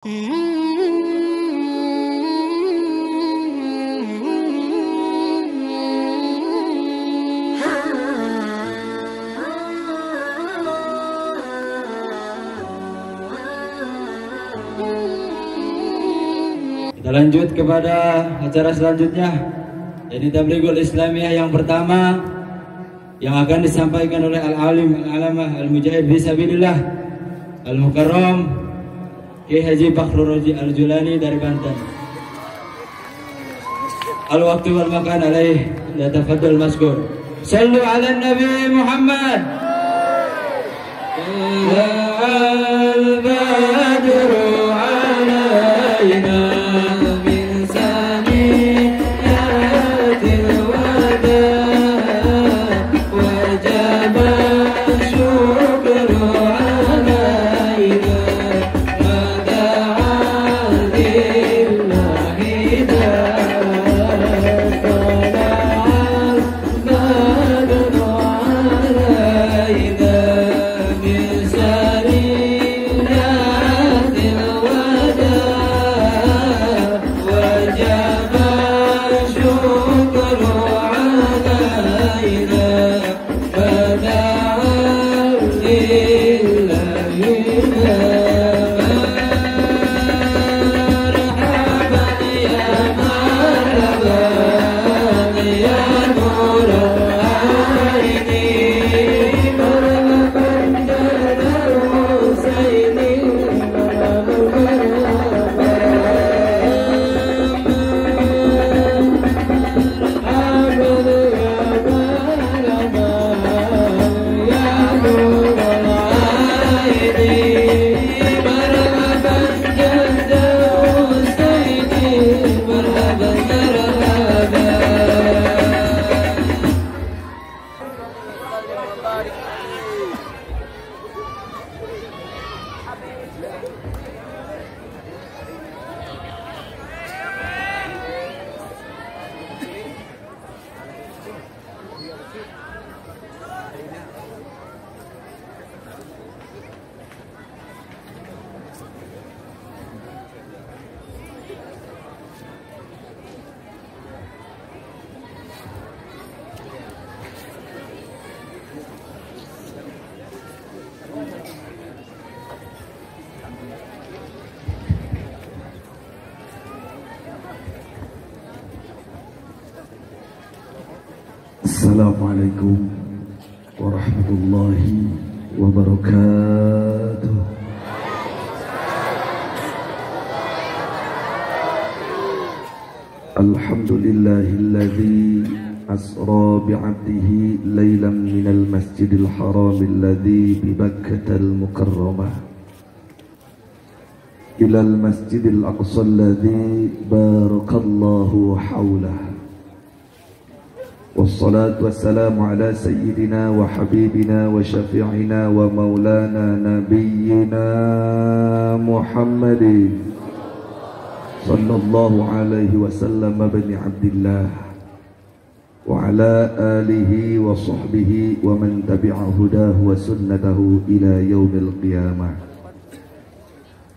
Kita lanjut kepada acara selanjutnya, yaitu Tablighul Islamiyah yang pertama yang akan disampaikan oleh Al-Alim Al-Alamah Al-Mujahid Fisabilillah Al-Mukarram Kiai Haji Fakhrur Raji Al-Julani dari Banten. Al-waktu wal makan alaih, la tafadhal maskur. Sallu ala Nabi Muhammad. Al-badru alaina min saniyatil wada wajaba syukru alaina Assalamualaikum warahmatullahi wabarakatuh. Alhamdulillahilladzi asra bi'abdihi laylan minal masjidil haram alladzi bi Bakkatal Mukarramah ilal masjidil aqsa alladzi barakallahu hawlahu. والصلاة والسلام على سيدنا وحبيبنا وشفيعنا ومولانا نبينا محمد صلى الله عليه وسلم بن عبد الله وعلى آله وصحبه ومن تبع هداه وسنته إلى يوم القيامة.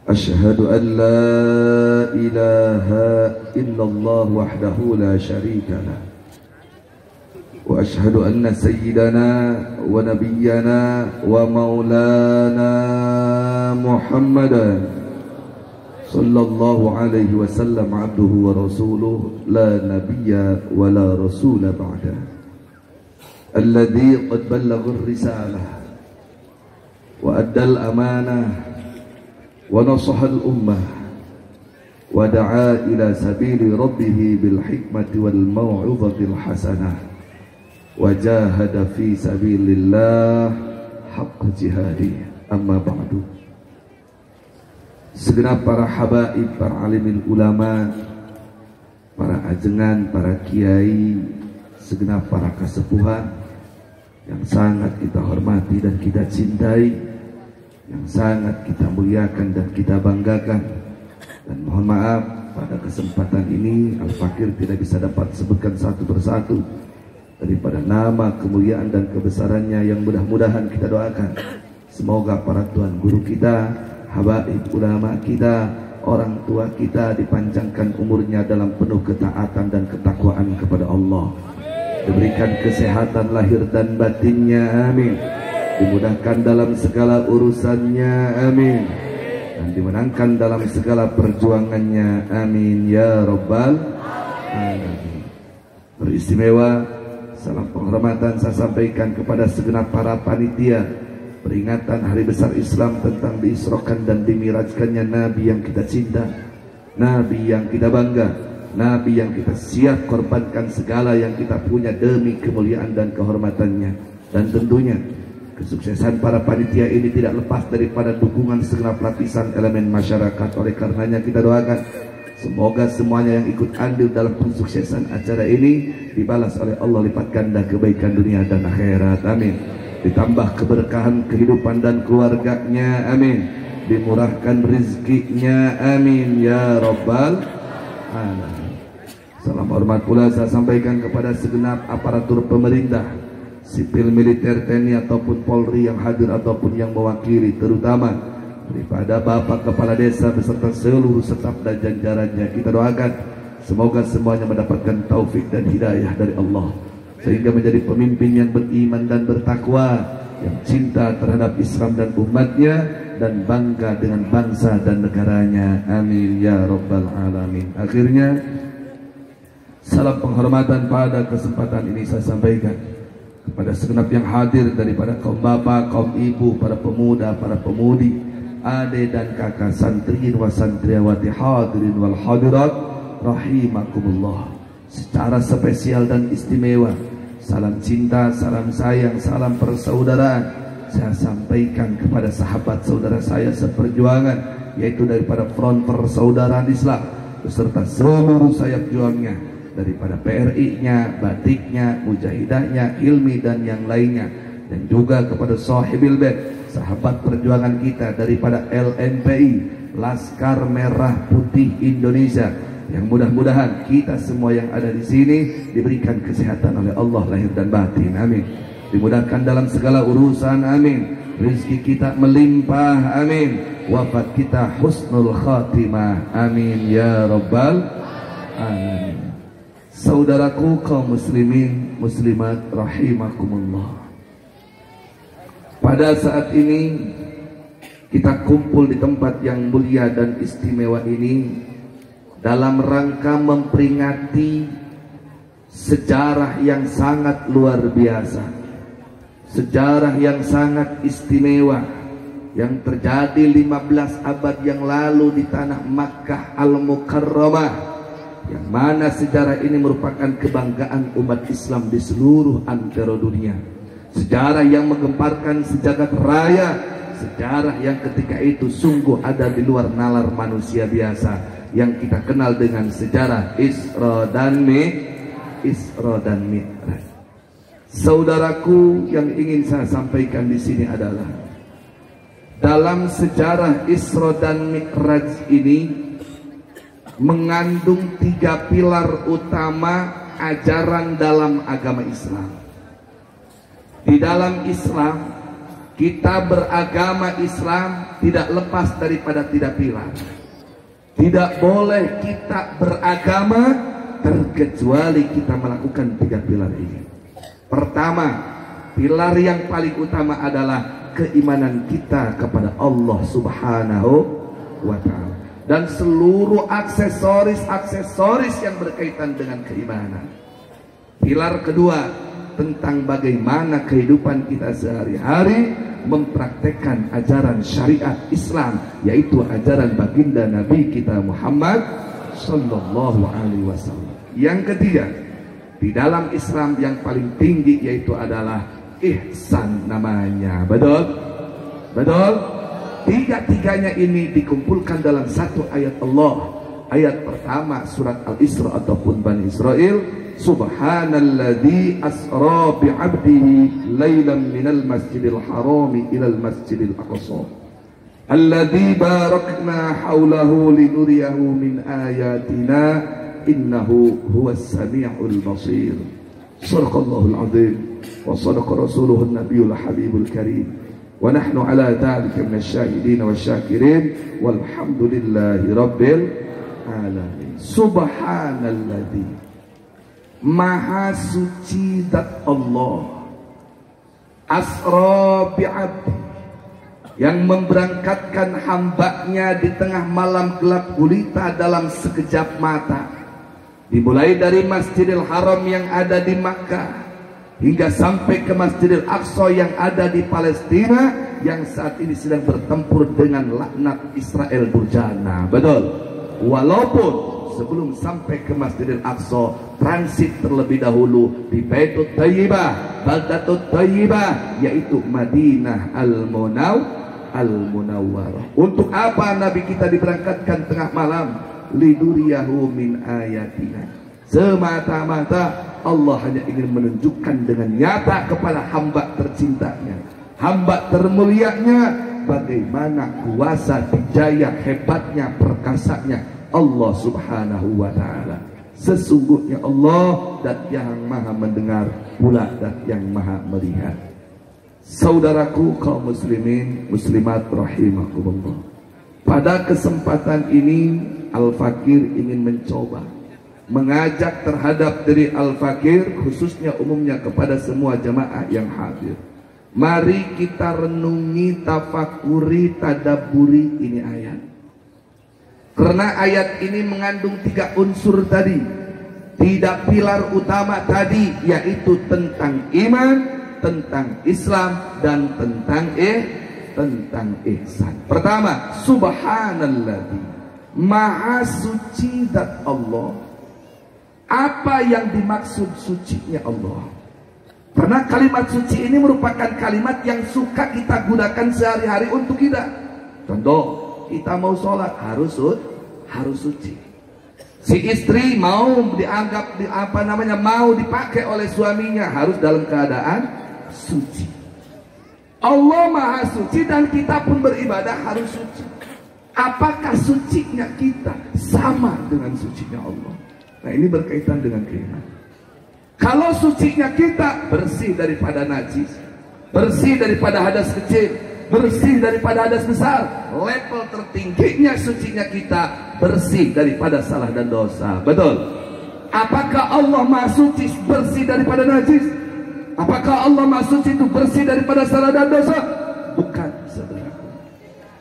أشهد أن لا إله إلا الله وحده لا شريك له وأشهد أن سيدنا ونبينا ومولانا محمدا صلى الله عليه وسلم عبده ورسوله لا نبي ولا رسول بعده الذي قد بلغ الرسالة وأدى الأمانة ونصح الأمة ودعا إلى سبيل ربه بالحكمة والموعظة الحسنة وجاهد في سبيل الله حق جهاده. Amma ba'du. Segenap para habaib, para alimil ulama, para ajengan, para kiai, segenap para kasepuhan yang sangat kita hormati dan kita cintai, yang sangat kita muliakan dan kita banggakan. Dan mohon maaf, pada kesempatan ini Al-Fakir tidak bisa dapat sebutkan satu persatu daripada nama, kemuliaan dan kebesarannya yang mudah-mudahan kita doakan. Semoga para tuan guru kita, habaib ulama kita, orang tua kita dipanjangkan umurnya dalam penuh ketaatan dan ketakwaan kepada Allah, diberikan kesehatan lahir dan batinnya, amin, dimudahkan dalam segala urusannya, amin, dan dimenangkan dalam segala perjuangannya, amin ya rabbal alamin. Beristimewa salam penghormatan saya sampaikan kepada segenap para panitia peringatan hari besar Islam tentang diisrokan dan dimirajkannya Nabi yang kita cinta, Nabi yang kita bangga, Nabi yang kita siap korbankan segala yang kita punya demi kemuliaan dan kehormatannya. Dan tentunya kesuksesan para panitia ini tidak lepas daripada dukungan segenap lapisan elemen masyarakat. Oleh karenanya kita doakan semoga semuanya yang ikut andil dalam kesuksesan acara ini dibalas oleh Allah lipat ganda kebaikan dunia dan akhirat, amin. Ditambah keberkahan kehidupan dan keluarganya, amin. Dimurahkan rezekinya, amin ya rabbal alamin. Salam hormat pula saya sampaikan kepada segenap aparatur pemerintah, sipil, militer, TNI ataupun Polri yang hadir ataupun yang mewakili, terutama daripada Bapak Kepala Desa beserta seluruh staf dan jajarannya. Kita doakan semoga semuanya mendapatkan taufik dan hidayah dari Allah, sehingga menjadi pemimpin yang beriman dan bertakwa, yang cinta terhadap Islam dan umatnya, dan bangga dengan bangsa dan negaranya, amin ya rabbal alamin. Akhirnya salam penghormatan pada kesempatan ini saya sampaikan kepada segenap yang hadir daripada kaum bapak, kaum ibu, para pemuda, para pemudi, adik dan kakak, santriin wa santriawati, hadirin wal hadirat rahimakumullah. Secara spesial dan istimewa salam cinta, salam sayang, salam persaudaraan saya sampaikan kepada sahabat saudara saya seperjuangan, yaitu daripada Front Persaudaraan Islam beserta seluruh sayap juangnya, daripada PRI-nya, Batiknya, Mujahidahnya, Hilmi dan yang lainnya, dan juga kepada Sahibil Bait, sahabat perjuangan kita daripada LMPI, Laskar Merah Putih Indonesia, yang mudah-mudahan kita semua yang ada di sini diberikan kesehatan oleh Allah lahir dan batin, amin. Dimudahkan dalam segala urusan, amin. Rezeki kita melimpah, amin. Wafat kita husnul khatimah, amin ya rabbal alamin. Saudaraku kaum muslimin muslimat rahimakumullah, pada saat ini kita kumpul di tempat yang mulia dan istimewa ini dalam rangka memperingati sejarah yang sangat luar biasa, sejarah yang sangat istimewa yang terjadi 15 abad yang lalu di tanah Makkah Al-Mukarramah, yang mana sejarah ini merupakan kebanggaan umat Islam di seluruh antero dunia, sejarah yang menggemparkan sejagat raya, sejarah yang ketika itu sungguh ada di luar nalar manusia biasa, yang kita kenal dengan sejarah Isra dan Mi'raj. Saudaraku, yang ingin saya sampaikan di sini adalah dalam sejarah Isra dan Mi'raj ini mengandung 3 pilar utama ajaran dalam agama Islam. Di dalam Islam, kita beragama Islam tidak lepas daripada 3 pilar. Tidak boleh kita beragama terkecuali kita melakukan 3 pilar ini. Pertama, pilar yang paling utama adalah keimanan kita kepada Allah Subhanahu wa ta'ala dan seluruh aksesoris yang berkaitan dengan keimanan. Pilar kedua, tentang bagaimana kehidupan kita sehari-hari mempraktekkan ajaran syariat Islam, yaitu ajaran baginda Nabi kita Muhammad sallallahu alaihi wasallam. Yang ketiga, di dalam Islam yang paling tinggi yaitu adalah ihsan namanya. Betul? Betul? Tiga-tiganya ini dikumpulkan dalam satu ayat Allah. Ayat pertama surat Al-Isra ataupun Bani Israel, Subhanalladzi asra bi'abdihi laylan minal masjidil harami ilal masjidil aqsa alladzi barakna hawlahu linuriyahu min ayatina innahu huwas sami'ul basir. Shadaqallahul azim wa sadaqa rasuluhun nabiyul habibul karim wa nahnu ala dzalika minasyahidin wasyakirin walhamdulillahi rabbil alamin. Subhanalladzi, maha suci zat Allah, asra bi'abdi, yang memberangkatkan hambanya di tengah malam gelap gulita dalam sekejap mata, dimulai dari Masjidil Haram yang ada di Makkah hingga sampai ke Masjidil Aqsa yang ada di Palestina, yang saat ini sedang bertempur dengan laknat Israel durjana. Betul. Walaupun sebelum sampai ke Masjidil Aqsa, transit terlebih dahulu di Baitut Thayyibah, Baldatut Thayyibah, yaitu Madinah Al-Munawwarah. Untuk apa Nabi kita diberangkatkan tengah malam? Liduriyahu min ayatina. Semata-mata Allah hanya ingin menunjukkan dengan nyata kepada hamba tercintanya, hamba termulianya, bagaimana kuasa, dijaya, hebatnya, perkasanya Allah subhanahu wa ta'ala. Sesungguhnya Allah dat yang maha mendengar, pula dat yang maha melihat. Saudaraku kaum muslimin muslimat rahimakumullah, pada kesempatan ini Al-Fakir ingin mencoba mengajak terhadap diri Al-Fakir, khususnya umumnya kepada semua jamaah yang hadir. Mari kita renungi, tafakuri, tadaburi ini ayat. Karena ayat ini mengandung 3 unsur tadi, 3 pilar utama tadi, yaitu tentang iman, tentang Islam, dan tentang ihsan. Pertama, subhanalladzi, maha suci zat Allah. Apa yang dimaksud sucinya Allah? Karena kalimat suci ini merupakan kalimat yang suka kita gunakan sehari-hari untuk kita. Contoh, kita mau sholat harus suci. Si istri mau dianggap mau dipakai oleh suaminya harus dalam keadaan suci. Allah maha suci dan kita pun beribadah harus suci. Apakah sucinya kita sama dengan sucinya Allah? Nah, ini berkaitan dengan keimanan. Kalau sucinya kita bersih daripada najis, bersih daripada hadas kecil, bersih daripada hadas besar, level tertingginya sucinya kita bersih daripada salah dan dosa. Betul. Apakah Allah maha suci bersih daripada najis? Apakah Allah maha suci itu bersih daripada salah dan dosa? Bukan, saudaraku.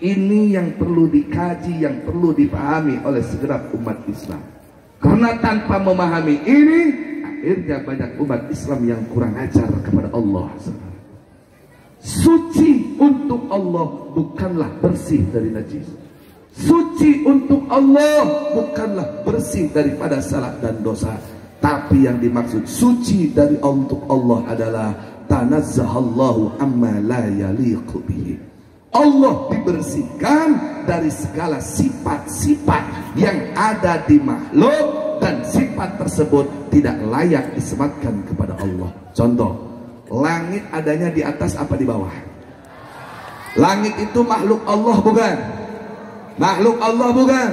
Ini yang perlu dikaji, yang perlu dipahami oleh segenap umat Islam. Karena tanpa memahami ini, akhirnya banyak umat Islam yang kurang ajar kepada Allah. Suci untuk Allah bukanlah bersih dari najis. Suci untuk Allah bukanlah bersih daripada salah dan dosa. Tapi yang dimaksud suci dari untuk Allah adalah tanazzahallahu amma la yaliqu bihi. Allah dibersihkan dari segala sifat-sifat yang ada di makhluk, dan sifat tersebut tidak layak disematkan kepada Allah. Contoh, langit adanya di atas apa di bawah? Langit itu makhluk Allah bukan? Makhluk Allah bukan?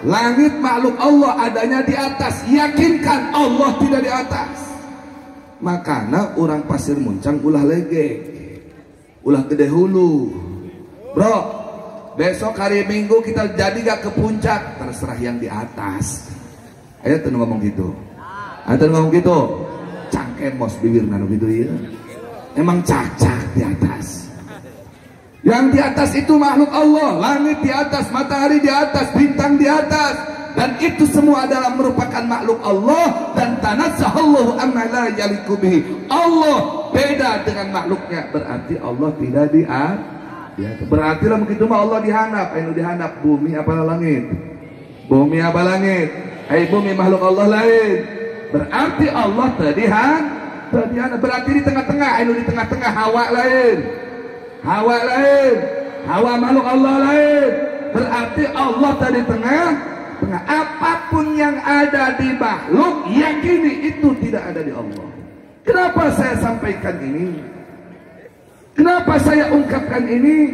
Langit makhluk Allah, adanya di atas. Yakinkan Allah tidak di atas. Makanya orang Pasir Muncang ulah lege, ulah gede hulu. Bro, besok hari Minggu kita jadi gak ke puncak? Terserah yang di atas. Ayo tuh ngomong gitu. Ayo tuh ngomong gitu. Cangkemos bibir nanu gitu ya. Emang cacak di atas. Yang di atas itu makhluk Allah. Langit di atas, matahari di atas, bintang di atas. Dan itu semua adalah merupakan makhluk Allah. Dan tanazzahallahu amma la yaliqu bihi. Allah beda dengan makhluknya. Berarti Allah tidak di atas. Berarti lah begitu mah Allah dihanap. Ayo dihanap bumi apa langit? Bumi apa langit? Ayo bumi makhluk Allah lain. Berarti Allah tadihan. Berarti di tengah-tengah. Ayo di tengah-tengah hawa lain. Hawa lain. Hawa makhluk Allah lain. Berarti Allah tadi tengah. Apapun yang ada di makhluk, yakini itu tidak ada di Allah. Kenapa saya sampaikan ini? Kenapa saya ungkapkan ini?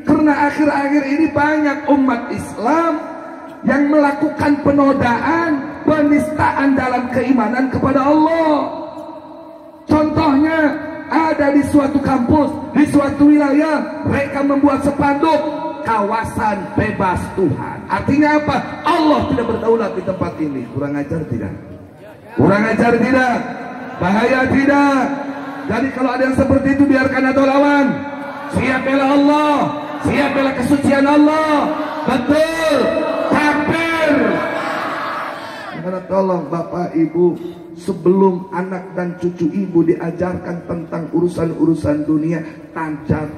Karena akhir-akhir ini banyak umat Islam yang melakukan penodaan, penistaan dalam keimanan kepada Allah. Contohnya ada di suatu kampus, di suatu wilayah, mereka membuat spanduk kawasan bebas Tuhan. Artinya apa? Allah tidak berdaulat di tempat ini. Kurang ajar tidak? Kurang ajar tidak? Bahaya tidak? Jadi kalau ada yang seperti itu, biarkan atau lawan. Siap bela Allah, siap bela kesucian Allah. Betul, takbir. Karena tolong Bapak Ibu, sebelum anak dan cucu ibu diajarkan tentang urusan-urusan dunia,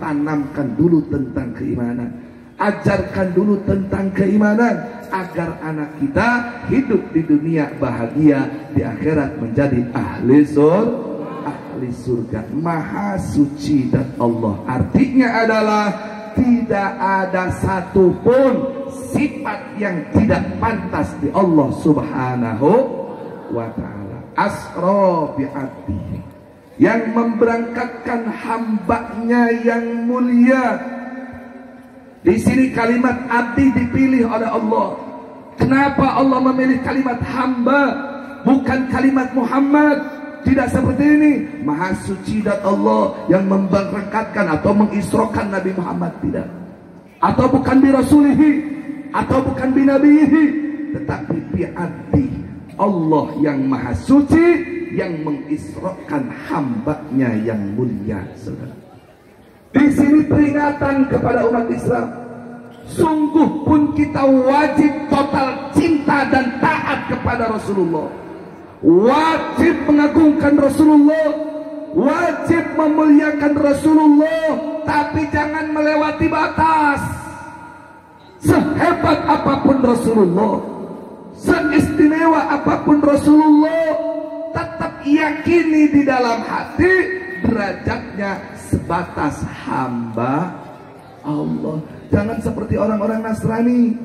tanamkan dulu tentang keimanan. Ajarkan dulu tentang keimanan agar anak kita hidup di dunia bahagia, di akhirat menjadi ahli surga. Maha suci dan Allah. Artinya adalah tidak ada satupun sifat yang tidak pantas di Allah Subhanahu wa ta'ala. Asra bi'abdi, yang memberangkatkan hambanya yang mulia. Di sini kalimat abdi dipilih oleh Allah. Kenapa Allah memilih kalimat hamba, bukan kalimat Muhammad? Tidak seperti ini. Maha suci dan Allah yang memberangkatkan atau mengisrokan Nabi Muhammad, tidak. Atau bukan bi rasulihi, atau bukan bi nabihi, tetapi bi abdi. Allah yang maha suci yang mengisrokan hambanya yang mulia. Saudara, di sini peringatan kepada umat Islam. Sungguh pun kita wajib total cinta dan taat kepada Rasulullah. Wajib mengagungkan Rasulullah, wajib memuliakan Rasulullah, tapi jangan melewati batas. Sehebat apapun Rasulullah, seistimewa apapun Rasulullah, tetap yakini di dalam hati derajatnya sebatas hamba Allah. Jangan seperti orang-orang Nasrani,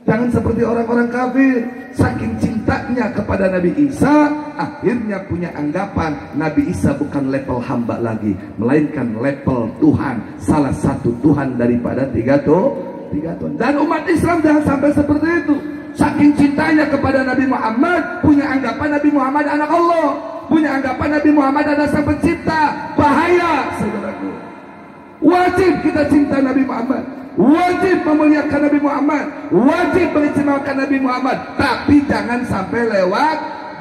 jangan seperti orang-orang kafir. Saking cintanya kepada Nabi Isa, akhirnya punya anggapan Nabi Isa bukan level hamba lagi, melainkan level Tuhan, salah satu Tuhan daripada tiga Tuhan. Dan umat Islam jangan sampai seperti itu. Saking cintanya kepada Nabi Muhammad, punya anggapan Nabi Muhammad anak Allah, punya anggapan Nabi Muhammad adalah sang pencipta. Bahaya, saudaraku. Wajib kita cinta Nabi Muhammad, wajib memuliakan Nabi Muhammad, wajib mengistimewakan Nabi Muhammad, tapi jangan sampai lewat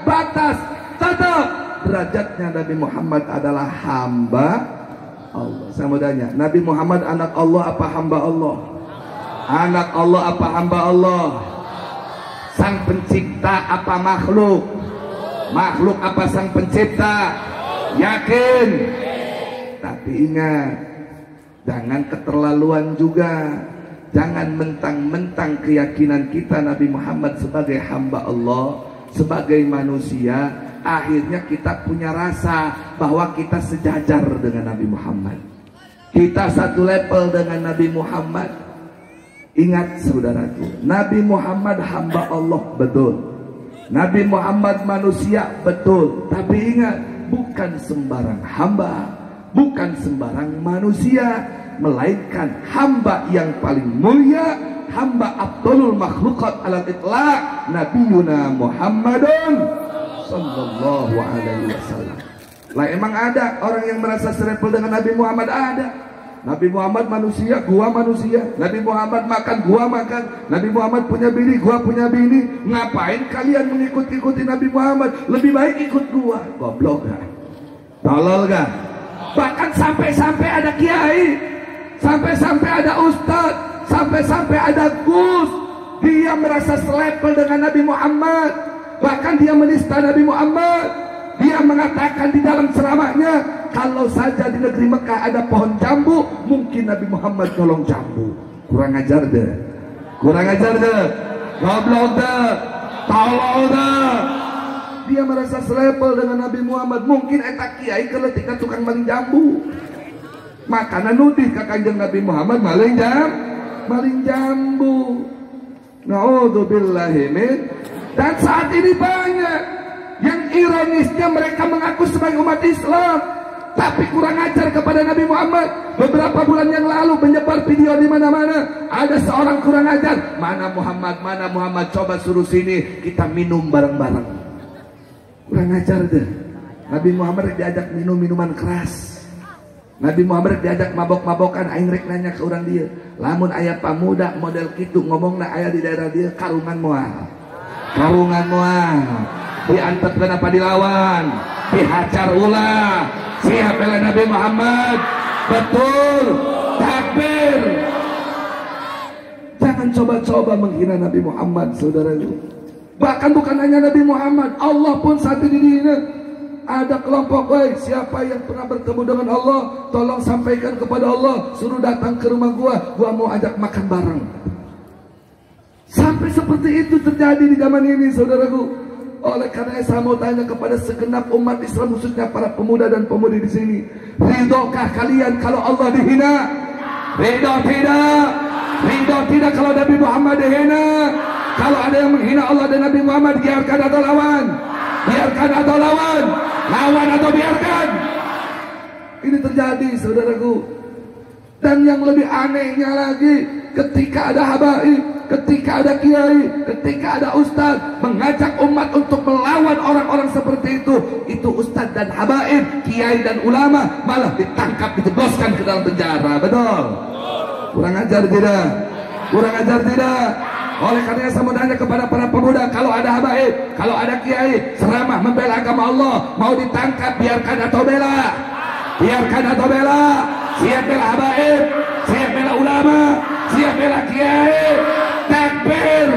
batas. Tetap derajatnya Nabi Muhammad adalah hamba Allah. Saya mau tanya, Nabi Muhammad anak Allah apa hamba Allah? Anak Allah apa hamba Allah? Sang pencipta apa makhluk? Makhluk apa sang pencipta? Yakin? Tapi ingat, jangan keterlaluan juga. Jangan mentang-mentang keyakinan kita Nabi Muhammad sebagai hamba Allah, sebagai manusia, akhirnya kita punya rasa bahwa kita sejajar dengan Nabi Muhammad, kita satu level dengan Nabi Muhammad. Ingat saudaraku, Nabi Muhammad hamba Allah, betul. Nabi Muhammad manusia, betul. Tapi ingat, bukan sembarang hamba, bukan sembarang manusia, melainkan hamba yang paling mulia, hamba Abdulul Makhlukat alal itlaq, Nabiyuna Muhammadun sallallahu alaihi wasallam. Lah emang ada orang yang merasa serempel dengan Nabi Muhammad? Ada. Nabi Muhammad manusia, gua manusia. Nabi Muhammad makan, gua makan. Nabi Muhammad punya bini, gua punya bini. Ngapain kalian mengikuti Nabi Muhammad? Lebih baik ikut gua. Goblok kan? Tolol kan? Bahkan sampai-sampai ada kiai, sampai-sampai ada ustadz, sampai-sampai ada gus, dia merasa selevel dengan Nabi Muhammad. Bahkan dia menista Nabi Muhammad. Dia mengatakan di dalam ceramahnya, kalau saja di negeri Mekah ada pohon jambu, mungkin Nabi Muhammad nolong jambu. Kurang ajar deh, kurang ajar deh, goblok deh, tolol deh. Dia merasa selevel dengan Nabi Muhammad. Mungkin etak kiai keletika tukang maling jambu. Makanan nudih ke kanjeng Nabi Muhammad maling jambu. Na'udzubillahi min. Dan saat ini banyak yang ironisnya mereka mengaku sebagai umat Islam, tapi kurang ajar kepada Nabi Muhammad. Beberapa bulan yang lalu menyebar video di mana-mana. Ada seorang kurang ajar. Mana Muhammad? Coba suruh sini, kita minum bareng-bareng. Kurang ajar deh. Nabi Muhammad diajak minum minuman keras. Nabi Muhammad diajak mabok-mabokan, aing rek nanya ke orang dia, lamun aya pamuda model kitu ngomongna aya di daerah dia karungan moal. Karungan moal. Diantep kenapa dilawan? Dihacar ulah. Siap bela Nabi Muhammad. Betul. Takbir. Jangan coba-coba menghina Nabi Muhammad, saudaraku. Bahkan bukan hanya Nabi Muhammad, Allah pun saat ini dihina. Ada kelompok, siapa yang pernah bertemu dengan Allah, tolong sampaikan kepada Allah, suruh datang ke rumah gua mau ajak makan bareng. Sampai seperti itu terjadi di zaman ini, saudaraku. Oleh karena saya mau tanya kepada segenap umat Islam, khususnya para pemuda dan pemudi di sini, ridhokah kalian kalau Allah dihina? Ridho tidak? Ridho tidak kalau Nabi Muhammad dihina? Kalau ada yang menghina Allah dan Nabi Muhammad, biarkan atau lawan? Biarkan atau lawan? Lawan atau biarkan? Ini terjadi, saudaraku. Dan yang lebih anehnya lagi, ketika ada habaib, ketika ada kiai, ketika ada ustaz mengajak umat untuk melawan orang-orang seperti itu ustaz dan habaib, kiai dan ulama malah ditangkap, dijebloskan ke dalam penjara. Betul? Kurang ajar tidak? Kurang ajar tidak? Oleh karena saya mau tanya kepada para pemuda, kalau ada habaib, kalau ada kiai ceramah membela agama Allah, mau ditangkap, biarkan atau bela? Biarkan atau bela? Siap bela habaib, siap bela ulama, siap bela kiai. Takbir.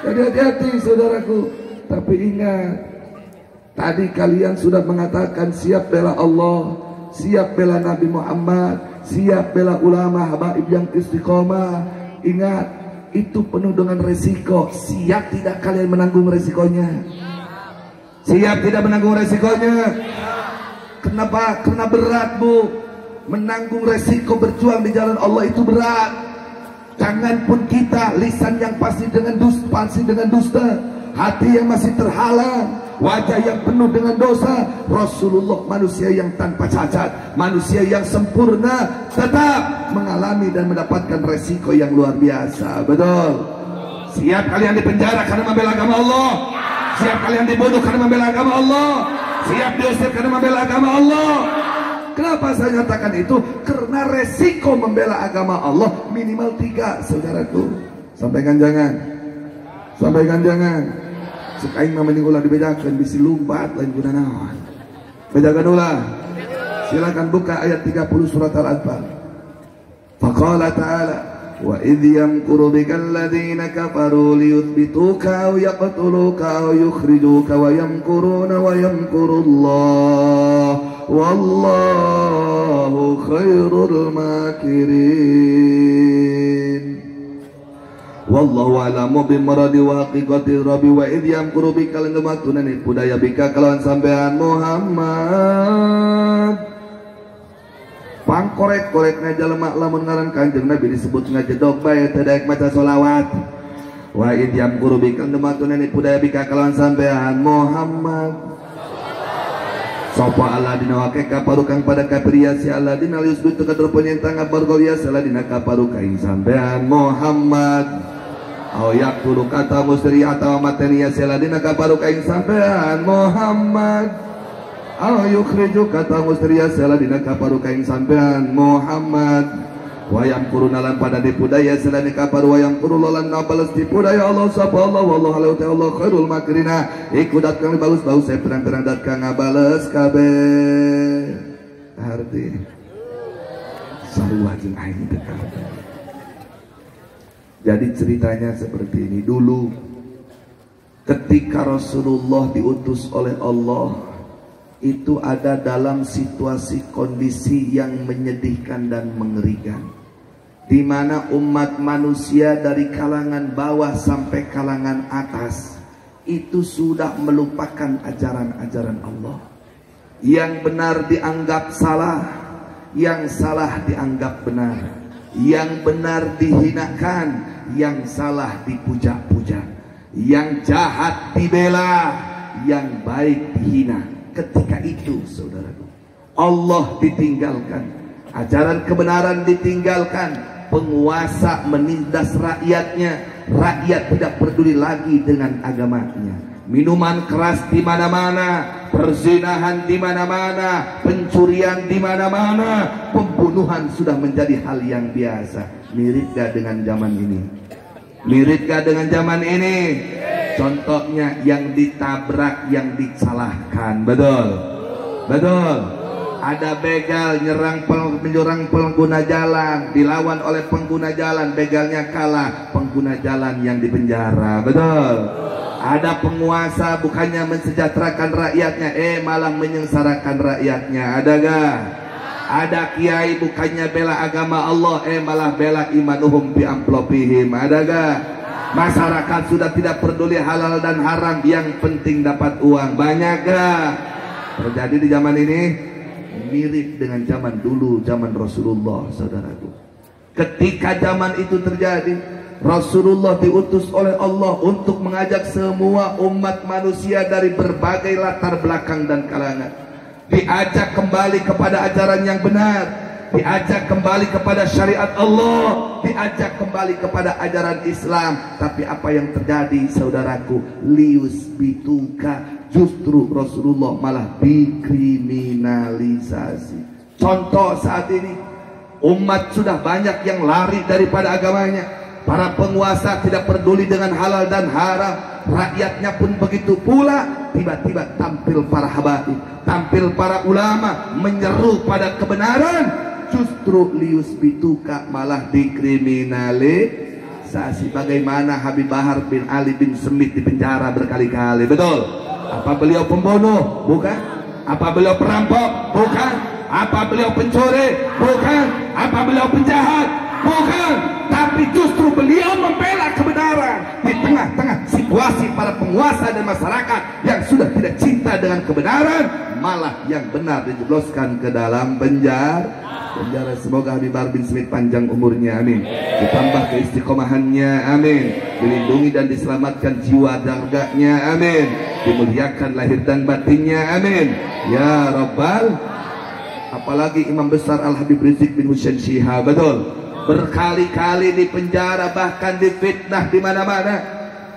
Jadi hati-hati, saudaraku. Tapi ingat, tadi kalian sudah mengatakan siap bela Allah, siap bela Nabi Muhammad, siap bela ulama habaib yang istiqomah. Ingat, itu penuh dengan resiko. Siap tidak kalian menanggung resikonya? Siap tidak menanggung resikonya? Kenapa? Karena berat, Bu. Menanggung resiko berjuang di jalan Allah itu berat. Jangan pun kita lisan yang pasti dengan dusta, hati yang masih terhalang, wajah yang penuh dengan dosa. Rasulullah manusia yang tanpa cacat, manusia yang sempurna, tetap mengalami dan mendapatkan resiko yang luar biasa. Betul? Siap kalian dipenjara karena membela agama Allah? Siap kalian dibunuh karena membela agama Allah? Siap diusir karena membela agama Allah? Kenapa saya nyatakan itu? Karena resiko membela agama Allah minimal 3, saudaraku. Sampaikan jangan. Sampaikan jangan. Sekain namanya ulah dibedakan, bisi lumpat lain guna naon. Bedakan ulah. Silakan buka ayat 30 surat Al-Anfal. Faqala ta'ala, wa idh yamkuru bikal ladzina kafaru liyuthbituka aw yaqtuluka aw yukhrijuka wa yamkuruna wa yamkurullah wallahu khairul makirin. Wallahu alamu bimaradi wa haqiqati rabbi. Wa idh yamkuru bikal ngematuna ni budaya bika kalawan sampean Muhammad. Pangkorek-korekna jalema lamun ngaran Kanjeng Nabi disebut ngajedog bae teu daek maca sholawat. Wa idh yamkuru bikal ngematuna ni budaya bika kalawan sampean Muhammad. Sopa Aladina wake kaparukang pada kapriya si Aladina lius bitu katerpunya tangga bargolia Aladina kaparukai sampean Muhammad. Ayak tulu kata mustri atau matenia si Aladina kaparukai sampean Muhammad. Ayukhriju kata mustri si Aladina kaparukai sampean Muhammad. Wayam kurunalan pada dipudaya selani kapar wayam kurulolan nabalas dipudaya Allah sapa Allah wallahu alaihi Allah khairul makirina. Ikudat kang bagus-bagus saya terang-terang dat kang ngabales kabeh. Arti sarua jeung aing teh. Jadi ceritanya seperti ini. Dulu ketika Rasulullah diutus oleh Allah, itu ada dalam situasi kondisi yang menyedihkan dan mengerikan, di mana umat manusia dari kalangan bawah sampai kalangan atas itu sudah melupakan ajaran-ajaran Allah. Yang benar dianggap salah, yang salah dianggap benar, yang benar dihinakan, yang salah dipuja-puja, yang jahat dibela, yang baik dihina. Ketika itu, saudaraku, Allah ditinggalkan, ajaran kebenaran ditinggalkan, penguasa menindas rakyatnya, rakyat tidak peduli lagi dengan agamanya. minuman keras di mana-mana, perzinahan di mana-mana, pencurian di mana-mana, pembunuhan sudah menjadi hal yang biasa. Mirip gak dengan zaman ini? Mirip gak dengan zaman ini? Contohnya yang ditabrak, yang disalahkan, betul? Betul. Ada begal menyerang pengguna jalan, dilawan oleh pengguna jalan, begalnya kalah, pengguna jalan yang dipenjara, betul? Ada penguasa bukannya mensejahterakan rakyatnya, malah menyengsarakan rakyatnya, ada gak? Ada kiai bukannya bela agama Allah, malah bela imanuhum bi amplopihim, ada gak? Masyarakat sudah tidak peduli halal dan haram, yang penting dapat uang, banyak gak? Terjadi di zaman ini. Mirip dengan zaman dulu, zaman Rasulullah, saudaraku. Ketika zaman itu terjadi, Rasulullah diutus oleh Allah untuk mengajak semua umat manusia dari berbagai latar belakang dan kalangan, diajak kembali kepada ajaran yang benar, diajak kembali kepada syariat Allah, diajak kembali kepada ajaran Islam. Tapi apa yang terjadi, saudaraku? Lius bituka, justru Rasulullah malah dikriminalisasi. Contoh saat ini, umat sudah banyak yang lari daripada agamanya. Para penguasa tidak peduli dengan halal dan haram, rakyatnya pun begitu pula. Tiba-tiba tampil para habaib, tampil para ulama menyeru pada kebenaran. Justru lius bituka malah dikriminalisasi. Bagaimana Habib Bahar bin Ali bin Smith dipenjara berkali-kali, betul? Apa beliau pembunuh? Bukan. Apa beliau perampok? Bukan. Apa beliau pencuri? Bukan. Apa beliau penjahat? Bukan. Tapi justru beliau membela kebenaran di tengah-tengah situasi para penguasa dan masyarakat yang sudah tidak cinta dengan kebenaran, malah yang benar dijebloskan ke dalam penjara. Semoga Habib Bahar bin Smith panjang umurnya, amin. Ditambah keistiqomahannya, amin. Dilindungi dan diselamatkan jiwa darganya, amin. Dimuliakan lahir dan batinnya, amin. Ya Rabbal. Apalagi Imam besar Al-Habib Rizik bin Husain Shihab, betul? Berkali-kali di penjara, bahkan difitnah di mana-mana.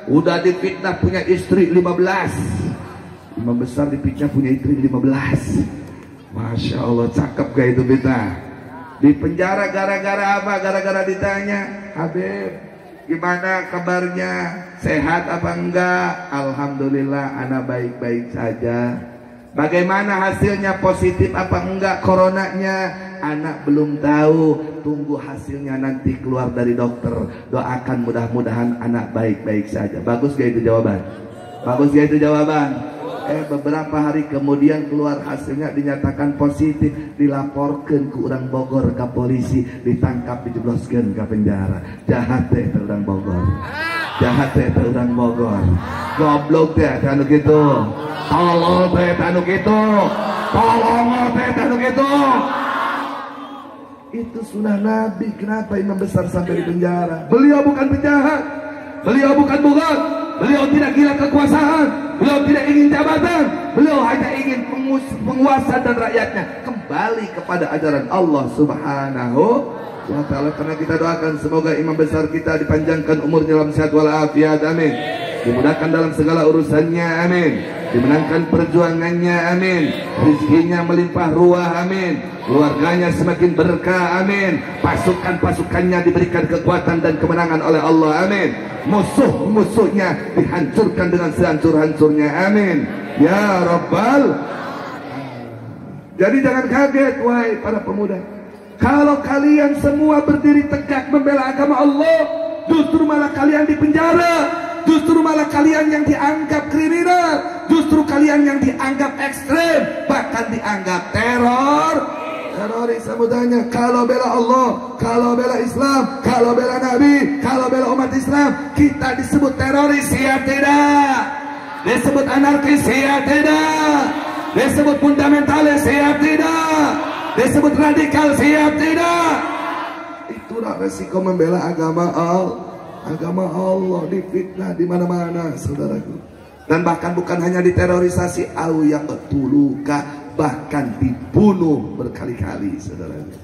Udah difitnah punya istri 15. Imam besar difitnah punya istri 15. Masya Allah, cakep gak itu fitnah? Di penjara gara-gara apa? Gara-gara ditanya, Habib, gimana kabarnya? Sehat apa enggak? Alhamdulillah, anak baik-baik saja. Bagaimana hasilnya, positif apa enggak coronanya? Anak belum tahu, tunggu hasilnya nanti keluar dari dokter. Doakan mudah-mudahan anak baik-baik saja. Bagus gak itu jawaban? Bagus gak itu jawaban? Beberapa hari kemudian keluar hasilnya, dinyatakan positif, dilaporkan ke orang Bogor ke polisi, ditangkap, dijebloskan ke penjara. Jahat teh orang Bogor, jahat teh orang Bogor, goblok teh anu gitu, tolol teh anu gitu, tolong teh anu gitu. Itu sunnah Nabi. Kenapa Imam besar sampai di penjara? Beliau bukan penjahat, beliau bukan bugat, beliau tidak gila kekuasaan, beliau tidak ingin jabatan, beliau hanya ingin penguasa dan rakyatnya kembali kepada ajaran Allah Subhanahu wa ta'ala. Karena kita doakan semoga imam besar kita dipanjangkan umurnya dalam sehat walafiat, amin. Dimudahkan dalam segala urusannya, amin. Dimenangkan perjuangannya, amin. Rezekinya melimpah ruah, amin. Keluarganya semakin berkah, amin. Pasukan-pasukannya diberikan kekuatan dan kemenangan oleh Allah, amin. Musuh-musuhnya dihancurkan dengan sehancur-hancurnya, amin. Ya Rabbal. Jadi jangan kaget, wahai para pemuda, kalau kalian semua berdiri tegak membela agama Allah, justru malah kalian dipenjara, justru malah kalian yang dianggap kriminal, justru kalian yang dianggap ekstrem, bahkan dianggap teroris. Saya mau tanya, kalau bela Allah, kalau bela Islam, kalau bela Nabi, kalau bela umat Islam, kita disebut teroris ya tidak? Disebut anarkis ya tidak? Disebut fundamentalis ya tidak? Disebut radikal siap tidak? Itulah resiko membela agama Allah difitnah di mana-mana, saudaraku. Dan bahkan bukan hanya diterorisasi, au yaqtuluka, bahkan dibunuh berkali-kali, saudaraku.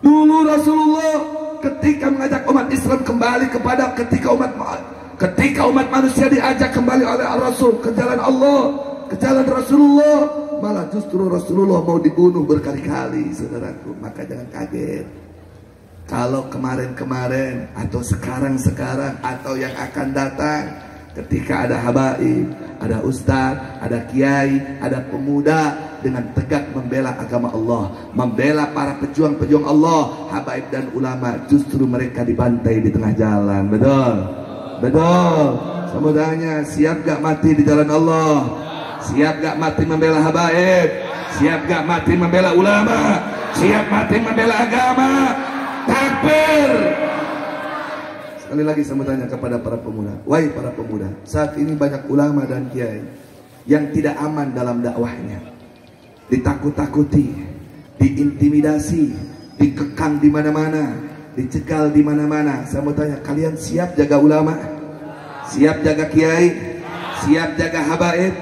Dulu Rasulullah ketika mengajak umat Islam kembali kepada ketika umat Ketika umat manusia diajak kembali oleh Rasul ke jalan Allah, ke jalan Rasulullah, malah justru Rasulullah mau dibunuh berkali-kali, saudaraku. Maka jangan kaget kalau kemarin-kemarin atau sekarang-sekarang atau yang akan datang, ketika ada habaib, ada ustadz, ada kiai, ada pemuda dengan tegak membela agama Allah, membela para pejuang-pejuang Allah, habaib dan ulama, justru mereka dibantai di tengah jalan. Betul? Betul. Samudanya, siap gak mati di jalan Allah? Siap gak mati membela habaib? Siap gak mati membela ulama? Siap mati membela agama? Takbir! Sekali lagi saya bertanya kepada para pemuda, wahai para pemuda, saat ini banyak ulama dan kiai yang tidak aman dalam dakwahnya, ditakut-takuti, diintimidasi, dikekang di mana-mana, dicegal di mana-mana. Saya mau tanya, kalian siap jaga ulama? Siap jaga kiai? Siap jaga habaib?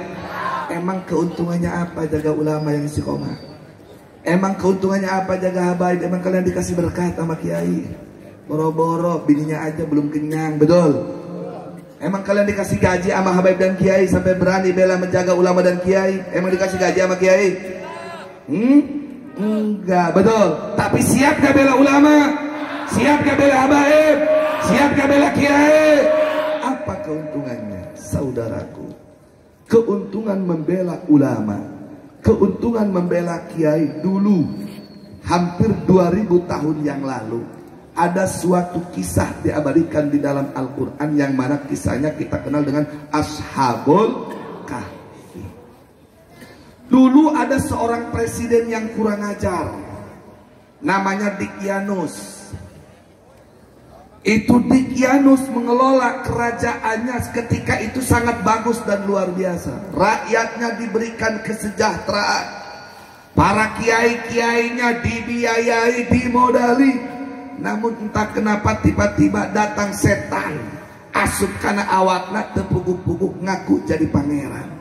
Emang keuntungannya apa jaga ulama yang istiqomah? Emang keuntungannya apa jaga habaib? Emang kalian dikasih berkat sama kiai? Boro-boro bininya aja belum kenyang, betul? Emang kalian dikasih gaji sama habaib dan kiai sampai berani bela menjaga ulama dan kiai? Emang dikasih gaji sama kiai? Enggak, betul. Tapi siap gak bela ulama? Siap gak bela habaib? Siap gak bela kiai? Apa keuntungannya, saudaraku? Keuntungan membela ulama, keuntungan membela kiai dulu, hampir 2000 tahun yang lalu, ada suatu kisah diabadikan di dalam Al-Quran, yang mana kisahnya kita kenal dengan Ashabul Kahfi. Dulu ada seorang presiden yang kurang ajar, namanya Dikyanus. Itu Dikyanus mengelola kerajaannya ketika itu sangat bagus dan luar biasa. Rakyatnya diberikan kesejahteraan, para kiai-kiainya dibiayai, dimodali. Namun entah kenapa tiba-tiba datang setan, asup kana awakna tepuguk-puguk ngaku jadi pangeran.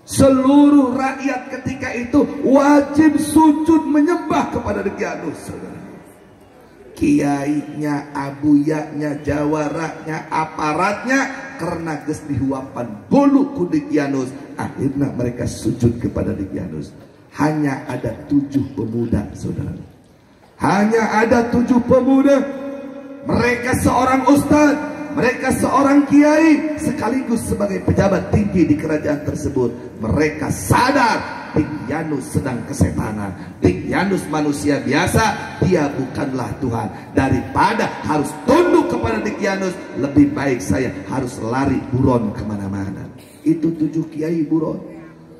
Seluruh rakyat ketika itu wajib sujud menyembah kepada Dikyanus. Kiainya, abuyanya, jawaraknya, aparatnya, karena geus dihuapan bulu ku Dikyanus, akhirnya mereka sujud kepada Dikyanus. Hanya ada 7 pemuda, saudara. Hanya ada 7 pemuda. Mereka seorang ustaz, mereka seorang kiai, sekaligus sebagai pejabat tinggi di kerajaan tersebut. Mereka sadar Dikyanus sedang kesetanan. Dikyanus manusia biasa, dia bukanlah Tuhan. Daripada harus tunduk kepada Dikyanus, lebih baik saya harus lari buron kemana-mana. Itu 7 kiai buron.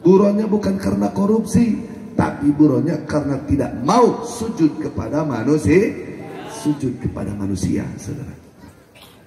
Buronnya bukan karena korupsi, tapi buronnya karena tidak mau sujud kepada manusia. Sujud kepada manusia, saudara.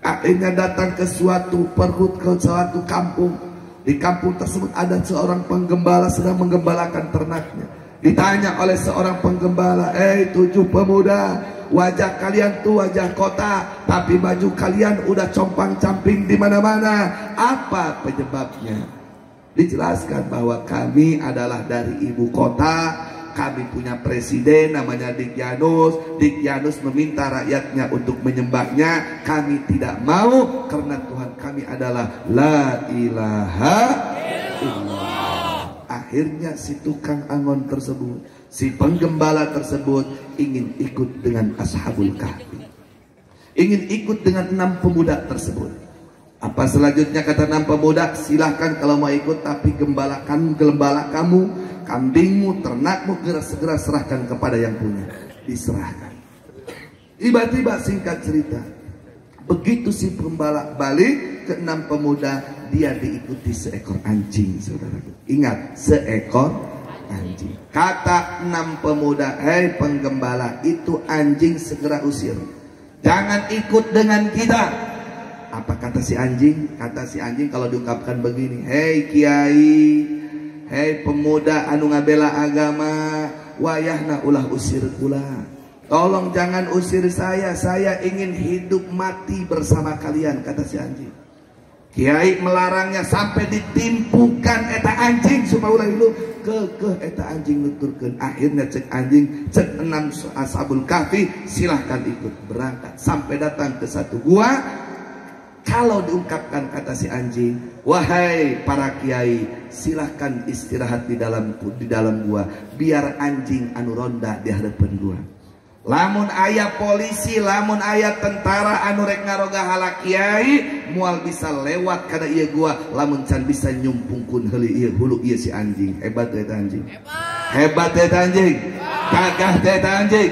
Akhirnya datang ke suatu perut, ke suatu kampung. Di kampung tersebut ada seorang penggembala sedang menggembalakan ternaknya. Ditanya oleh seorang penggembala, 7 pemuda, wajah kalian tuh wajah kota, tapi baju kalian udah compang-camping di mana-mana. Apa penyebabnya? Dijelaskan bahwa kami adalah dari ibu kota, kami punya presiden namanya Dikyanus. Dikyanus meminta rakyatnya untuk menyembahnya, kami tidak mau karena Tuhan kami adalah la ilaha illallah. Akhirnya si tukang angon tersebut, si penggembala tersebut ingin ikut dengan Ashabul Kahfi, ingin ikut dengan 6 pemuda tersebut. Apa selanjutnya kata 6 pemuda? Silahkan kalau mau ikut, tapi gembala kamu, kambingmu, ternakmu segera serahkan kepada yang punya. Diserahkan. Tiba-tiba singkat cerita, begitu si pembala balik ke 6 pemuda, dia diikuti seekor anjing, saudaraku. Ingat, seekor anjing. Kata 6 pemuda, hei penggembala, itu anjing segera usir. Jangan ikut dengan kita. Apa kata si anjing? Kata si anjing kalau diungkapkan begini, hei kiai, hei pemuda anu ngabela agama, wayahna ulah usir kula. Tolong jangan usir saya ingin hidup mati bersama kalian, kata si anjing. Kiai melarangnya sampai ditimpukan eta anjing supaya ulah ilu ke eta anjing nuturkeun. Akhirnya cek anjing, cek 6 Ashabul Kahfi, silahkan ikut berangkat. Sampai datang ke satu gua. Kalau diungkapkan kata si anjing, wahai para kiai, silahkan istirahat di dalam gua, biar anjing anu ronda di hadapan gua. Lamun aya polisi, lamun aya tentara anu rek ngaroga halak kiai, moal bisa lewat kana ieu gua, lamun can bisa nyumpungkeun heuli ieu hulu ieu si anjing. Hebat eta anjing. Hebat eta anjing. Gagah eta anjing.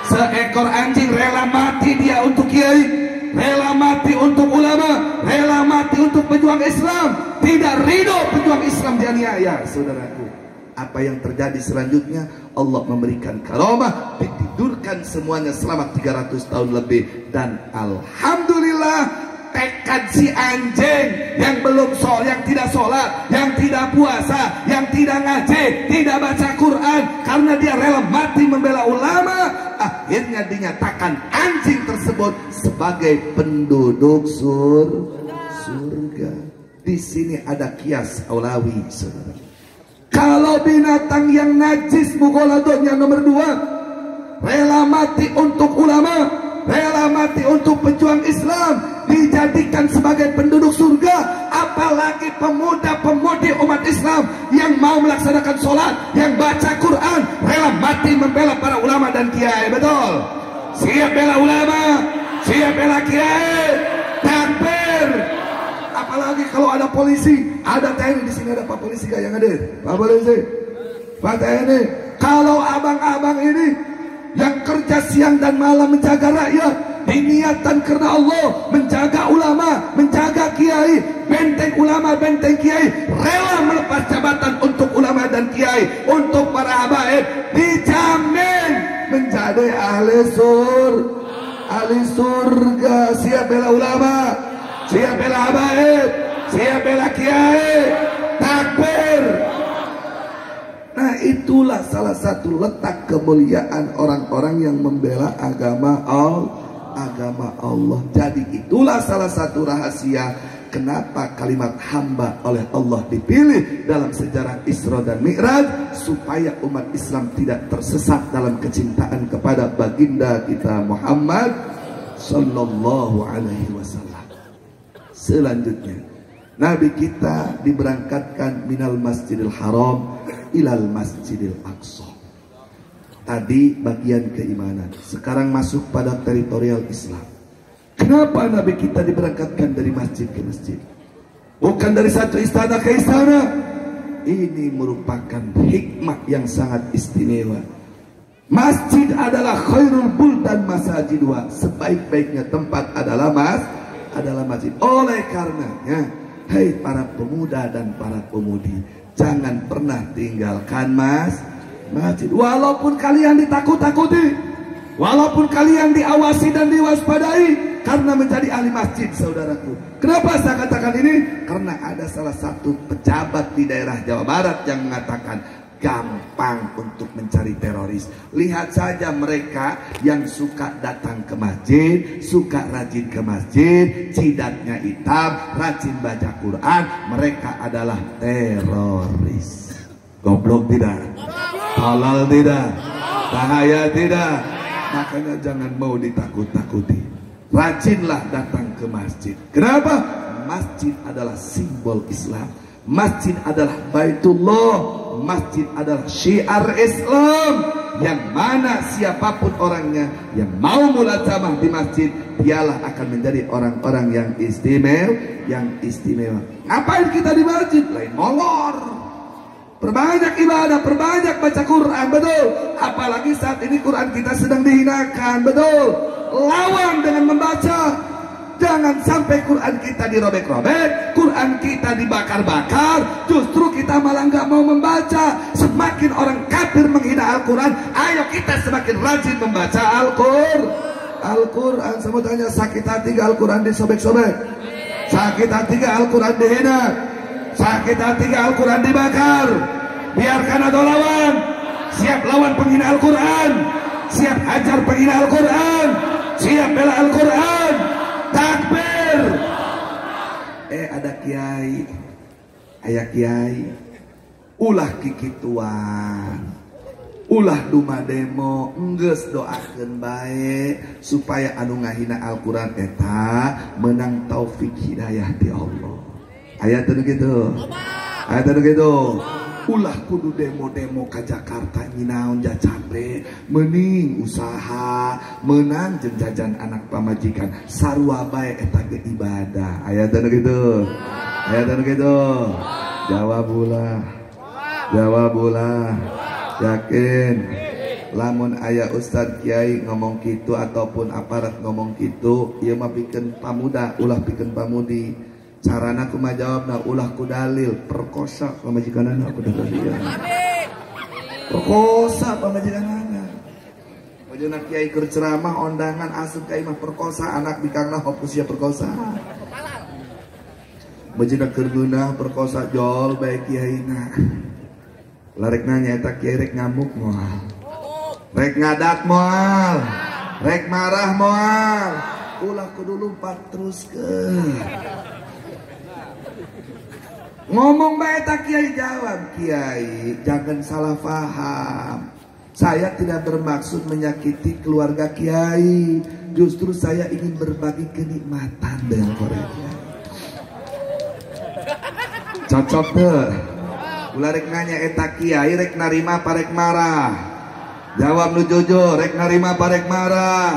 Seekor anjing rela mati dia untuk kiai, rela mati untuk ulama, rela mati untuk pejuang Islam. Tidak ridho pejuang Islam dianiaya, saudaraku. Apa yang terjadi selanjutnya? Allah memberikan karamah, ditidurkan semuanya selama 300 tahun lebih. Dan alhamdulillah, tekad si anjing yang belum sholat, yang tidak sholat, yang tidak puasa, yang tidak ngaji, tidak baca Quran, karena dia rela mati membela ulama, akhirnya dinyatakan anjing tersebut sebagai penduduk surga. Di sini ada kias aulawi, saudara. Kalau binatang yang najis mughaladhahnya nomor 2, rela mati untuk ulama, rela mati untuk pejuang Islam, dijadikan sebagai penduduk surga, apalagi pemuda-pemudi umat Islam yang mau melaksanakan sholat, yang baca Quran, rela mati membela para ulama dan kiai. Betul? Siap bela ulama, siap bela kiai. Takbir. Apalagi kalau ada polisi, ada TNI di sini, ada Pak Polisi gak yang hadir? Pak Polisi, Pak TNI. Kalau abang-abang ini yang kerja siang dan malam menjaga rakyat, diniatkan karena Allah, menjaga ulama, menjaga kiai, benteng ulama, benteng kiai, rela melepas jabatan untuk ulama dan kiai, untuk para habaib, dijamin menjadi ahli surga. Siap bela ulama, siap bela habaib, siap bela kiai. Takbir. Nah, itulah salah satu letak kemuliaan orang-orang yang membela agama Allah. Jadi itulah salah satu rahasia kenapa kalimat hamba oleh Allah dipilih dalam sejarah Isra dan Mi'raj, supaya umat Islam tidak tersesat dalam kecintaan kepada baginda kita Muhammad sallallahu alaihi wasallam. Selanjutnya, Nabi kita diberangkatkan minal Masjidil Haram ilal Masjidil Aqsa. Tadi bagian keimanan, sekarang masuk pada teritorial Islam. Kenapa Nabi kita diberangkatkan dari masjid ke masjid, bukan dari satu istana ke istana? Ini merupakan hikmah yang sangat istimewa. Masjid adalah khairul buldan masajidwa, sebaik-baiknya tempat adalah masjid. Oleh karenanya, hei para pemuda dan para pemudi, jangan pernah tinggalkan masjid. Walaupun kalian ditakut-takuti, walaupun kalian diawasi dan diwaspadai karena menjadi ahli masjid, saudaraku. Kenapa saya katakan ini? Karena ada salah satu pejabat di daerah Jawa Barat yang mengatakan gampang untuk mencari teroris. Lihat saja mereka yang suka datang ke masjid, suka rajin ke masjid, jidatnya hitam, rajin baca Quran, mereka adalah teroris. Goblok tidak? Halal tidak? Bahaya tidak? Makanya jangan mau ditakut-takuti. Rajinlah datang ke masjid. Kenapa? Masjid adalah simbol Islam. Masjid adalah Baitullah. Masjid adalah syiar Islam, yang mana siapapun orangnya yang mau mulazamah di masjid, dialah akan menjadi orang-orang yang istimewa. Ngapain kita di masjid? Lain molor. Perbanyak ibadah, perbanyak baca Quran, betul. Apalagi saat ini Quran kita sedang dihinakan, betul. Lawan dengan membaca. Jangan sampai Quran kita dirobek-robek, Quran kita dibakar-bakar, justru kita malah nggak mau membaca. Semakin orang kafir menghina Al-Quran, ayo kita semakin rajin membaca Al-Quran. Saya mau tanya, sakit hati gak Al-Quran disobek-sobek? Sakit hati gak Al-Quran dihina? Sakit hati gak Al-Quran dibakar? Biarkan ada lawan. Siap lawan penghina Al-Quran, siap hajar penghina Al-Quran, siap bela Al-Quran. Takbir. Ada kiai, ayah kiai, ulah kikituan. ulah duma demo enggeus doakeun bae supaya anu ngahina Al-Qur'an eta menang taufik hidayah di Allah. Aya teu kitu? Aya teu kitu? Ulah kudu demo-demo ka Jakarta nyinaon ja capek mending usaha menang jeung jajan anak pamajikan sarua bae eta ge ibadah. Aya teu kitu? Aya teu kitu? Jawab ulah. Yakin lamun aya ustad kiai ngomong kitu ataupun aparat ngomong kitu ieu mah pikeun pamuda ulah pikeun pamudi. Carana kumaha jawabna ulah ku dalil perkosa pamajikanana ku dalil. Perkosa pamajikanana. Wajana kiai keur ceramah ondangan asup kiai mah perkosa anak bikangna hopus ya perkosa. Wajana keur geunah perkosa jol bae kiaina. Larek nanya eta kiai rek ngamuk moal. Rek ngadat moal. Rek marah moal. Ulah kudu lumpat teruskeun. Ngomong bae tak kiai jawab kiai jangan salah paham. Saya tidak bermaksud menyakiti keluarga kiai. Justru saya ingin berbagi kenikmatan dengan keluarga kiai. Cocok tuh. Ulah rek nanya eta kiai rek narima apa rek marah? Jawab nu jujur rek narima apa rek marah?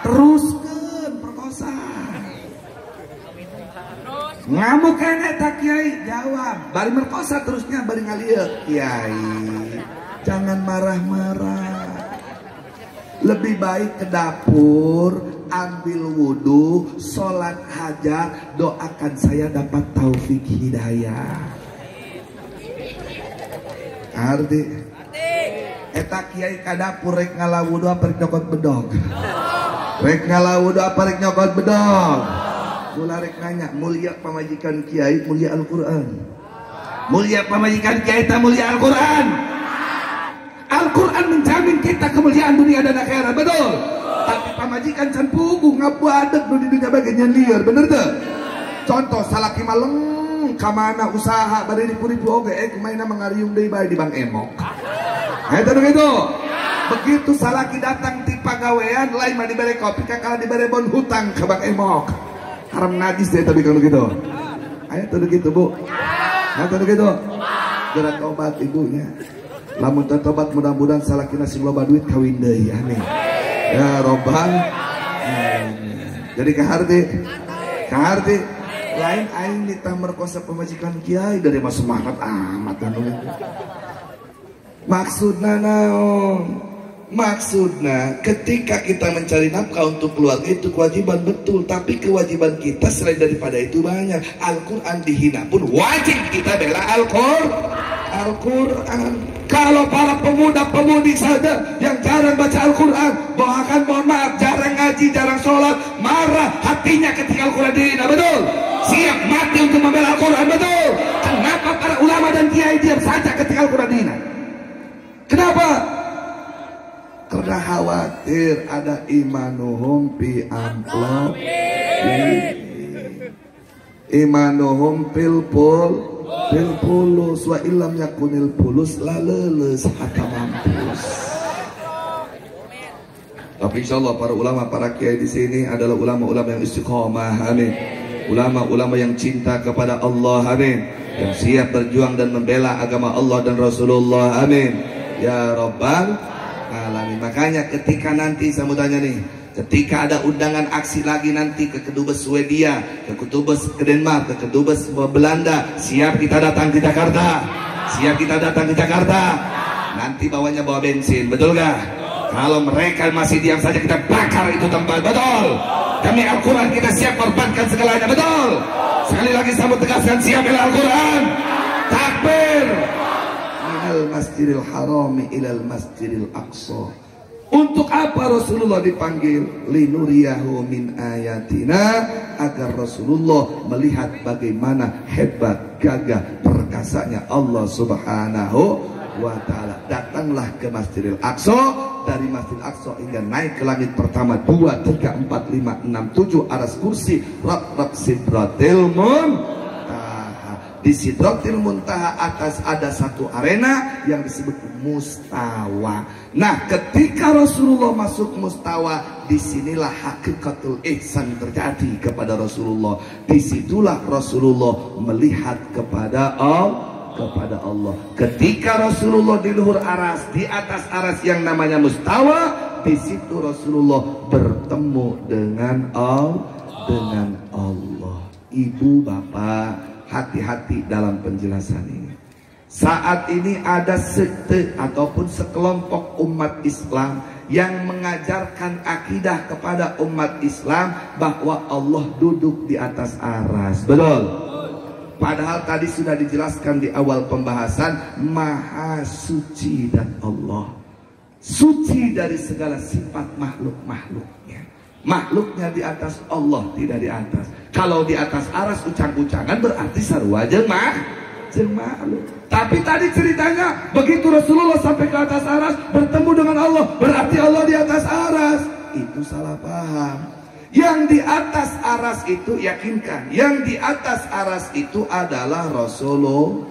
Teruskeun perkosa. Ngamuk kene tak kiai jawab bari merkosa terusnya bari ngalieu kiai jangan marah-marah lebih baik ke dapur ambil wudhu sholat hajat doakan saya dapat taufik hidayah arti eta kiai ka dapur rek ngalawudu apa rek nyokot bedog rek ngalawudu apa rek nyokot bedog. Mula rek nanya, mulia pamajikan kiai, mulia Al-Quran. Mulia pamajikan kiai, tak mulia Al-Quran. Al-Quran menjamin kita kemuliaan dunia dan akhirat, betul? Tapi pamajikan can pugu, ngabuadeg di dunia bagian liar, bener tuh? Contoh, salaki maleng, kamana usaha, bari ribu-ribu oge, kumaina mangariung deui bae di Bang Emok. Eta gitu. Begitu salaki datang ti pagawean, lain mah dibere kopi, kakala dibere bon hutang ke Bang Emok. Haram najis deh tapi kalau gitu. Ayo tuh gitu bu. Ayo tuh gitu. Gerak obat ibunya. Lamun tobat mudah-mudahan salakina sing loba duit kawin deui amin. Ya robbal. Jadi kaharti lain aing ditamerkosa pemajikan kiai dari mas semangat amat anu. Maksudna naon? Maksudnya ketika kita mencari nafkah untuk keluarga itu kewajiban betul. Tapi kewajiban kita selain daripada itu banyak. Al-Quran dihina pun wajib kita bela Al-Quran. Kalau para pemuda-pemudi saja yang jarang baca Al-Quran, bahkan mohon maaf jarang ngaji, jarang sholat, marah hatinya ketika Al-Quran dihina, betul? Siap mati untuk membela Al-Quran, betul? Kenapa para ulama dan kiai diam saja ketika Al-Quran dihina? Kenapa? Karena khawatir ada imanuhum fi amplop, imanuhum fil pulus wa illam yakunil pulus laleles hatta mampus. Tapi insyaallah para ulama, para kiai di sini adalah ulama-ulama yang istiqomah, amin. Ulama-ulama yang cinta kepada Allah, amin. Yang siap berjuang dan membela agama Allah dan Rasulullah, amin. Ya Rabbal alamin. Makanya ketika nanti saya mau tanya nih, ketika ada undangan aksi lagi nanti ke Kedubes Swedia, ke Kedubes ke Denmark, ke Kedubes Belanda, siap kita datang ke Jakarta. Siap kita datang ke Jakarta. Nanti bawanya bawa bensin, betul gak? Kalau mereka masih diam saja kita bakar itu tempat, betul? Demi Al-Quran kita siap korbankan segalanya, betul? Sekali lagi saya mau tegaskan, siap bela Al-Quran. Takbir. Masjidil Harami ilal Masjidil Aqsa. Untuk apa Rasulullah dipanggil? Linuriyahu min ayatina, agar Rasulullah melihat bagaimana hebat, gagah, perkasanya Allah Subhanahu wa ta'ala. Datanglah ke Masjidil Aqsa. Dari Masjidil Aqsa hingga naik ke langit pertama 2, 3, 4, 5, 6, 7 aras kursi, rab sidratil muntaha. Di Sidratil Muntaha atas ada satu arena yang disebut mustawa. Nah, ketika Rasulullah masuk mustawa, disinilah hakikatul ihsan terjadi kepada Rasulullah. Disitulah Rasulullah melihat kepada Allah. Ketika Rasulullah di luhur aras, di atas aras yang namanya mustawa, di situ Rasulullah bertemu dengan Allah. Ibu bapak, hati-hati dalam penjelasan ini. Saat ini ada sekte ataupun sekelompok umat Islam yang mengajarkan akidah kepada umat Islam bahwa Allah duduk di atas aras. Betul? Padahal tadi sudah dijelaskan di awal pembahasan, maha suci dan Allah suci dari segala sifat makhluknya. Makhluknya di atas, Allah tidak di atas. Kalau di atas aras ucang-ucangan berarti sarua jemaah makhluk. Tapi tadi ceritanya begitu Rasulullah sampai ke atas aras bertemu dengan Allah, berarti Allah di atas aras. Itu salah paham. Yang di atas aras itu, yakinkan, yang di atas aras itu adalah Rasulullah.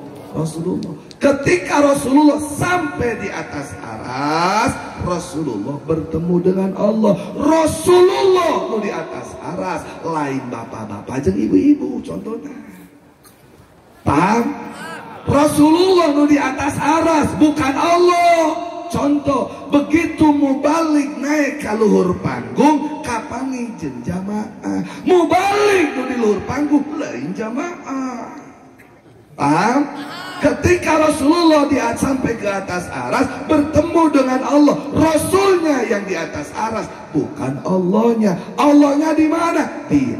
Ketika Rasulullah sampai di atas aras, Rasulullah bertemu dengan Allah. Rasulullah di atas aras, lain bapak-bapak jeung ibu-ibu contohnya. Paham? Rasulullah di atas aras, bukan Allah. Contoh, begitu mubalik naik ke luhur panggung, kapangi jeung jamaah. Mubalik di luhur panggung lain jamaah. Paham? Ketika Rasulullah sampai ke atas aras bertemu dengan Allah, Rasulnya yang di atas aras, bukan Allahnya. Allahnya di mana? Di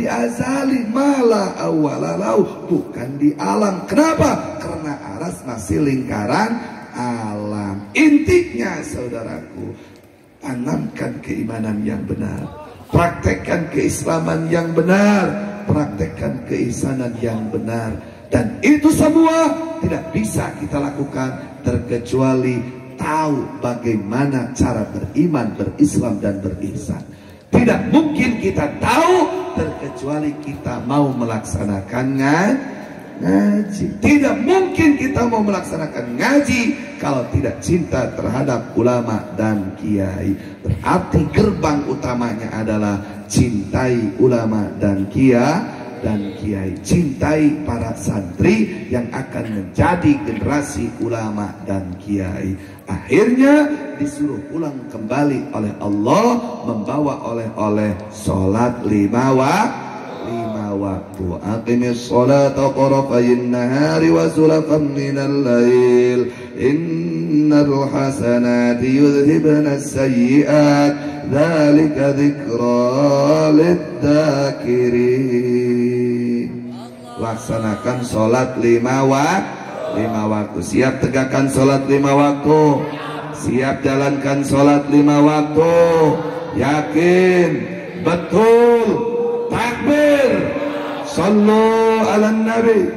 azali mala awalalau, bukan di alam. Kenapa? Karena aras masih lingkaran alam. Intinya saudaraku, tanamkan keimanan yang benar, praktekkan keislaman yang benar, praktekkan keisanan yang benar. Dan itu semua tidak bisa kita lakukan terkecuali tahu bagaimana cara beriman, berislam dan berihsan. Tidak mungkin kita tahu terkecuali kita mau melaksanakan ngaji. Tidak mungkin kita mau melaksanakan ngaji kalau tidak cinta terhadap ulama dan kiai. Berarti gerbang utamanya adalah cintai ulama dan kiai. Cintai para santri yang akan menjadi generasi ulama dan kiai. Akhirnya disuruh pulang kembali oleh Allah, membawa oleh-oleh sholat lima waktu. Aqimis sholata tarafayin nahari wa zulafan minal lail, innal hasanati yudhibna as-sayyi'at, dzalika dzikra lidzakirin. Laksanakan sholat lima waktu. Siap tegakkan sholat lima waktu. Siap jalankan sholat lima waktu. Yakin, betul, takbir, sallu ala nabi,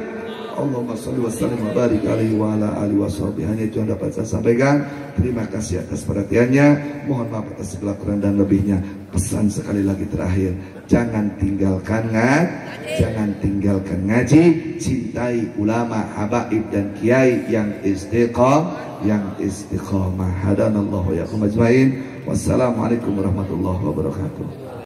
Allahumma salli wa sallim wa barik alaihi wa ala alihi wa sahbihi. Hanya itu yang dapat saya sampaikan. Terima kasih atas perhatiannya. Mohon maaf atas segala kurang dan lebihnya. Pesan sekali lagi terakhir, jangan tinggalkan ngaji. Cintai ulama, habaib dan kiai yang istiqamah. Hadanallahu wa yakum ajmain. Wassalamualaikum warahmatullahi wabarakatuh.